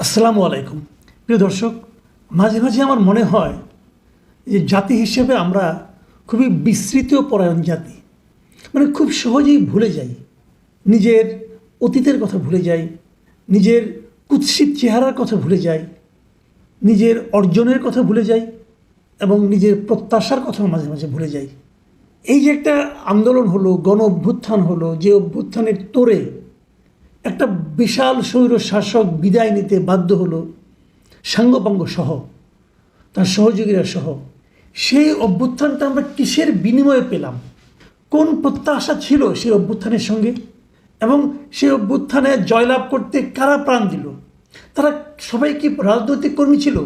আসসালামু আলাইকুম। প্রিয় দর্শক, মাঝে মাঝে আমার মনে হয় যে জাতি হিসেবে আমরা খুবই বিস্মৃত পরায়ণ জাতি। মানে খুব সহজেই ভুলে যাই, নিজের অতীতের কথা ভুলে যাই, নিজের কুৎসিত চেহারার কথা ভুলে যাই, নিজের অর্জনের কথা ভুলে যাই এবং নিজের প্রত্যাশার কথা মাঝে মাঝে ভুলে যাই। এই যে একটা আন্দোলন হলো, গণ অভ্যুত্থান হলো, যে অভ্যুত্থানের তোড়ে একটা বিশাল স্বৈর শাসক বিদায় নিতে বাধ্য হলো, সাঙ্গপাঙ্গ সহ, তার সহযোগীরা সহ। সেই অভ্যুত্থানটা আমরা কিসের বিনিময়ে পেলাম? কোন প্রত্যাশা ছিল সেই অভ্যুত্থানের সঙ্গে? এবং সেই অভ্যুত্থানে জয়লাভ করতে কারা প্রাণ দিল? তারা সবাই কি রাজনৈতিক কর্মী ছিল?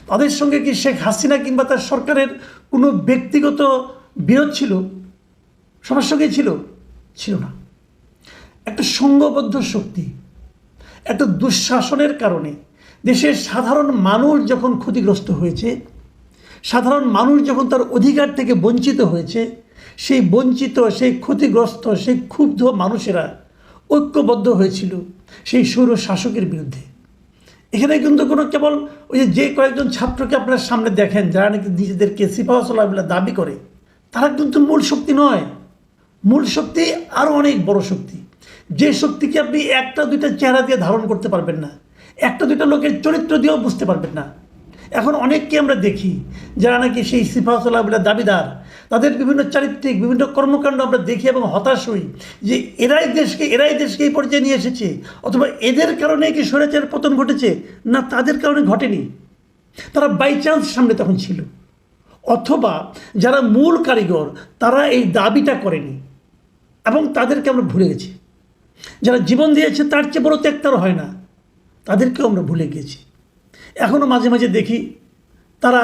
তাদের সঙ্গে কি শেখ হাসিনা কিংবা তার সরকারের কোনো ব্যক্তিগত বিরোধ ছিল? সবার সঙ্গে ছিল? ছিল না। একটা সংঘবদ্ধ শক্তি, একটা দুঃশাসনের কারণে দেশের সাধারণ মানুষ যখন ক্ষতিগ্রস্ত হয়েছে, সাধারণ মানুষ যখন তার অধিকার থেকে বঞ্চিত হয়েছে, সেই বঞ্চিত, সেই ক্ষতিগ্রস্ত, সেই ক্ষুব্ধ মানুষেরা ঐক্যবদ্ধ হয়েছিল সেই স্বৈর শাসকের বিরুদ্ধে। এখানে কিন্তু কোনো কেবল ওই যে কয়েকজন ছাত্রকে আপনার সামনে দেখেন যারা নাকি নিজেদেরকে সিপাহসালাহ বলে দাবি করে, তারা কিন্তু মূল শক্তি নয়। মূল শক্তি আরও অনেক বড় শক্তি, যে শক্তিকে আপনি একটা দুইটা চেহারা দিয়ে ধারণ করতে পারবেন না, একটা দুইটা লোকের চরিত্র দিয়েও বুঝতে পারবেন না। এখন অনেককে আমরা দেখি যারা নাকি সেই সিপাহসালাহ বলে দাবিদার, তাদের বিভিন্ন চারিত্রিক বিভিন্ন কর্মকাণ্ড আমরা দেখি এবং হতাশ হই যে এরাই দেশকে এই পর্যায়ে নিয়ে এসেছে, অথবা এদের কারণে কি স্বৈরাচারের পতন ঘটেছে? না, তাদের কারণে ঘটেনি, তারা বাই চান্স সামনে তখন ছিল। অথবা যারা মূল কারিগর তারা এই দাবিটা করেনি এবং তাদেরকে আমরা ভুলে গেছি। যারা জীবন দিয়েছে তার চেয়ে বড় ত্যাগ তার হয় না, তাদেরকেও আমরা ভুলে গিয়েছি। এখনও মাঝে মাঝে দেখি তারা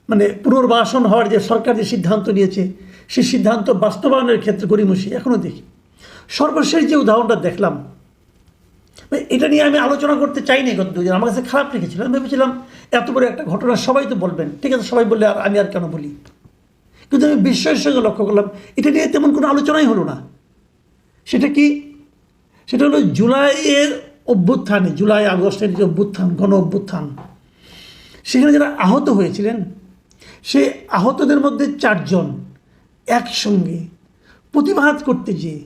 মানে পুনর্বাসন হওয়ার যে সরকার যে সিদ্ধান্ত নিয়েছে, সেই সিদ্ধান্ত বাস্তবায়নের ক্ষেত্রে গড়িমসি এখনও দেখি। সর্বশেষ যে উদাহরণটা দেখলাম, এটা নিয়ে আমি আলোচনা করতে চাইনি গত দুদিন, আমার কাছে খারাপ লেগেছিল। আমি ভেবেছিলাম এত বড় একটা ঘটনা সবাই তো বলবেন, ঠিক আছে সবাই বললে আর আমি আর কেন বলি। কিন্তু আমি বিস্ময়ের সঙ্গে লক্ষ্য করলাম এটা নিয়ে তেমন কোনো আলোচনাই হলো না। সেটা কি? সেটা হলো জুলাইয়ের অভ্যুত্থানে, জুলাই আগস্টের যে অভ্যুত্থান, গণ অভ্যুত্থান, সেখানে যারা আহত হয়েছিলেন, সেই আহতদের মধ্যে 4 জন একসঙ্গে প্রতিবাদ করতে যেয়ে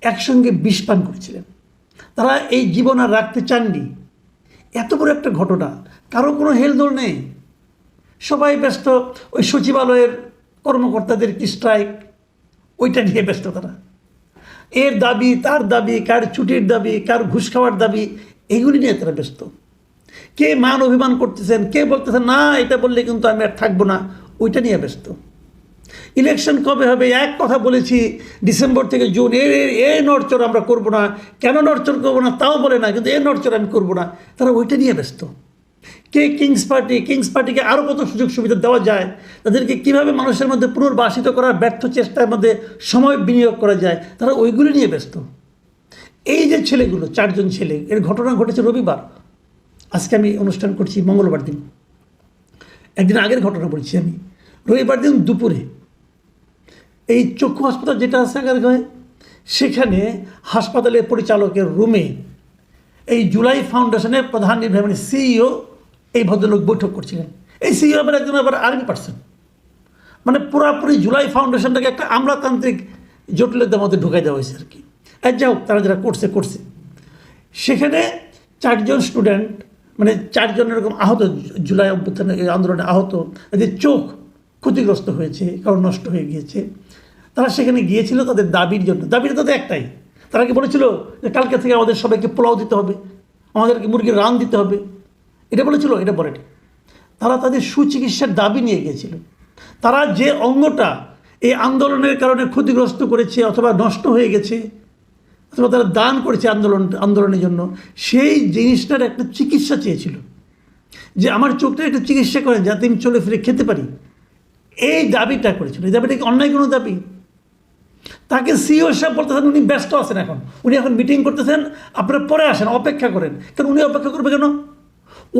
একসঙ্গে বিষ পান করেছিলেন। তারা এই জীবন আর রাখতে চাননি। এত বড় একটা ঘটনা, কারো কোনো হেলদোল নেই, সবাই ব্যস্ত ওই সচিবালয়ের কর্মকর্তাদের কি স্ট্রাইক, ওইটা নিয়ে ব্যস্ত। তারা এর দাবি, তার দাবি, কার ছুটির দাবি, কার ঘুষ খাওয়ার দাবি, এগুলি নিয়ে তারা ব্যস্ত। কে মান অভিমান করতেছেন, কে বলতেছেন না এটা বললে কিন্তু আমি আর থাকবো না, ওইটা নিয়ে ব্যস্ত। ইলেকশন কবে হবে, এক কথা বলেছি ডিসেম্বর থেকে জুন, এ নড়চড় আমরা করবো না, কেন নড়চড় করবো না তাও বলে না, কিন্তু নড়চড় আমি করবো না, তারা ওইটা নিয়ে ব্যস্ত। কে কিংস পার্টিকে আরও কত সুযোগ সুবিধা দেওয়া যায়, তাদেরকে কীভাবে মানুষের মধ্যে পুনর্বাসিত করার ব্যর্থ চেষ্টার মধ্যে সময় বিনিয়োগ করা যায়, তারা ওইগুলি নিয়ে ব্যস্ত। এই যে ছেলেগুলো, 4 জন ছেলে, এর ঘটনা ঘটেছে রবিবার, আজকে আমি অনুষ্ঠান করছি মঙ্গলবার দিন, একদিন আগের ঘটনা বলছি আমি। রবিবার দিন দুপুরে এই চক্ষু হাসপাতাল যেটা আছে আগারগাঁয়ে, সেখানে হাসপাতালের পরিচালকের রুমে এই জুলাই ফাউন্ডেশনের প্রধান নির্বাহী মানে সিইও এই ভদ্রলোক বৈঠক করছিলেন। এই সিইও আবার একজন আবার আর্মি পার্সন, মানে পুরাপুরি জুলাই ফাউন্ডেশনটাকে একটা আমলাতান্ত্রিক জটিলতার মধ্যে ঢুকাই দেওয়া হয়েছে আর কি। আর যাই হোক, তারা যারা করছে সেখানে 4 জন স্টুডেন্ট, মানে 4 জন এরকম আহত, জুলাই অভ্যুত্থান আন্দোলনে আহত, এদের চোখ ক্ষতিগ্রস্ত হয়েছে, কারণ নষ্ট হয়ে গিয়েছে। তারা সেখানে গিয়েছিল তাদের দাবির জন্য। দাবিটা তাদের একটাই, তারা কি বলেছিল যে কালকে থেকে আমাদের সবাইকে পোলাও দিতে হবে, আমাদেরকে মুরগির রান দিতে হবে, এটা বলেছিল? এটা বলেনি। তারা তাদের সুচিকিৎসার দাবি নিয়ে গিয়েছিল। তারা যে অঙ্গটা এই আন্দোলনের কারণে ক্ষতিগ্রস্ত করেছে অথবা নষ্ট হয়ে গেছে, অথবা তারা দান করেছে আন্দোলনের জন্য, সেই জিনিসটার একটা চিকিৎসা চেয়েছিল, যে আমার চোখটা একটু চিকিৎসা করেন যাতে আমি চলে ফিরে খেতে পারি। এই দাবিটা করেছিল। এই দাবিটা কি অন্যায় কোনো দাবি? তাকে সিইও সাহেব বলতেছেন উনি ব্যস্ত আছেন, উনি এখন মিটিং করতেছেন, আপনারা পরে আসেন, অপেক্ষা করেন। কারণ উনি অপেক্ষা করবে কেন?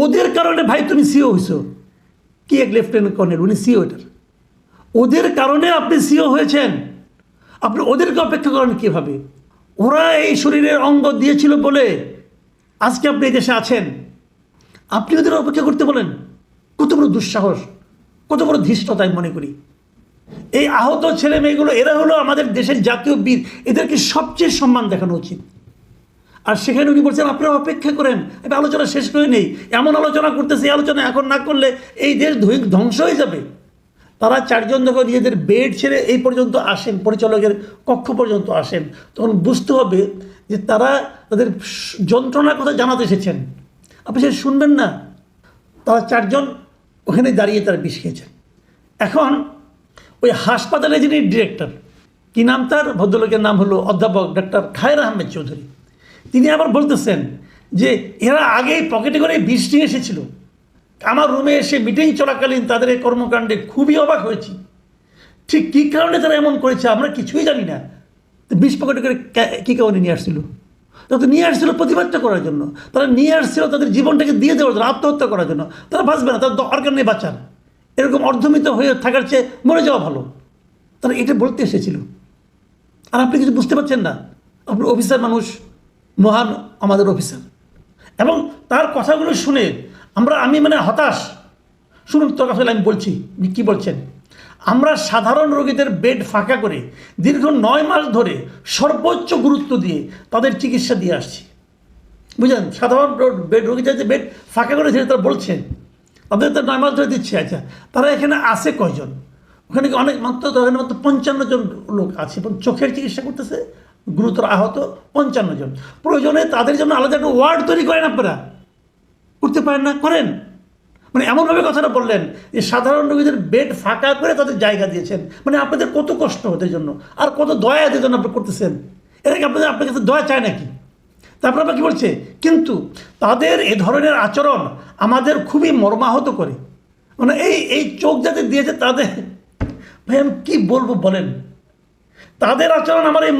ওদের কারণে ভাই তুমি সিইও হয়েছো, কি এক লেফটেন্যান্ট কর্নেল, উনি সিইও। এটার ওদের কারণে আপনি সিইও হয়েছেন, আপনি ওদেরকে অপেক্ষা করেন কীভাবে? ওরা এই শরীরের অঙ্গ দিয়েছিল বলে আজকে আপনি এই দেশে আছেন, আপনি ওদের অপেক্ষা করতে বলেন, কত বড় দুঃসাহস, কত বড় ধৃষ্টতা আমি মনে করি। এই আহত ছেলে মেয়েগুলো এরা হলো আমাদের দেশের জাতীয় বীর, এদেরকে সবচেয়ে সম্মান দেখানো উচিত। আর সেখানে উনি বলছেন আপনারা অপেক্ষা করেন, এটা আলোচনা শেষ করে নেই, এমন আলোচনা করতেছে, এই আলোচনা এখন না করলে এই দেশ ধ্বংস হয়ে যাবে। তারা চারজন যখন নিজেদের বেড ছেড়ে এই পর্যন্ত আসেন, পরিচালকের কক্ষ পর্যন্ত আসেন, তখন বুঝতে হবে যে তারা তাদের যন্ত্রণার কথা জানাতে এসেছেন। আপনি সেটা শুনবেন না। তারা চারজন ওখানে দাঁড়িয়ে তারা বিষ খেয়েছেন। এখন ওই হাসপাতালে যিনি ডিরেক্টর, কী নাম তার, ভদ্রলোকের নাম হলো অধ্যাপক ডাক্তার খায়ের আহমেদ চৌধুরী, তিনি আবার বলতেছেন যে এরা আগেই পকেটে করে বিষ নিয়ে এসেছিল। আমার রুমে এসে মিটিং চলাকালীন তাদের এই কর্মকাণ্ডে খুবই অবাক হয়েছি। ঠিক কী কারণে তারা এমন করেছে আমরা কিছুই জানি না। তো বিষ পকেটে করে কী কারণে নিয়ে আসছিল? তারা তো নিয়ে আসছিল প্রতিবাদটা করার জন্য, তারা নিয়ে আসছিল তাদের জীবনটাকে দিয়ে দেওয়ার জন্য, আত্মহত্যা করার জন্য। তারা বাঁচবে না, তার দরকার নেই বাঁচার, এরকম অর্ধমিত হয়ে থাকার চেয়ে মরে যাওয়া ভালো। তারা এটা বলতে এসেছিল। আর আপনি কিছু বুঝতে পারছেন না। আপনার অফিসার মানুষ, মহান আমাদের অফিসার, এবং তার কথাগুলো শুনে আমি হতাশ। শুনুন তোর কাছে আমি বলছি কী বলছেন। আমরা সাধারণ রোগীদের বেড ফাঁকা করে দীর্ঘ 9 মাস ধরে সর্বোচ্চ গুরুত্ব দিয়ে তাদের চিকিৎসা দিয়ে আসছি, বুঝলেন। সাধারণ রোগীদের যে বেড ফাঁকা করে ছিল তারা বলছেন তাদের তো 9 মাস ধরে দিচ্ছে। আচ্ছা, তারা এখানে আছে কয়জন? ওখানে মাত্র 55 জন লোক আছে, এবং চোখের চিকিৎসা করতেছে, গুরুতর আহত 55 জন। প্রয়োজনে তাদের জন্য আলাদা একটা ওয়ার্ড তৈরি করেন, আপনারা করতে পারেন না? করেন। এমনভাবে কথাটা বললেন যে সাধারণ রোগীদের বেড ফাঁকা করে তাদের জায়গা দিয়েছেন। আপনাদের কত কষ্ট ওদের জন্য, আর কত দয়া এদের জন্য আপনি করতেছেন। এরা কি আপনার কাছে দয়া চায় নাকি? তারপর আবার কি বলছে, কিন্তু তাদের এ ধরনের আচরণ আমাদের খুবই মর্মাহত করে। এই চোখ যাদের দিয়েছে তাদের, ভাই আমি কী বলবো বলেন, তাদের আচরণ আমার এই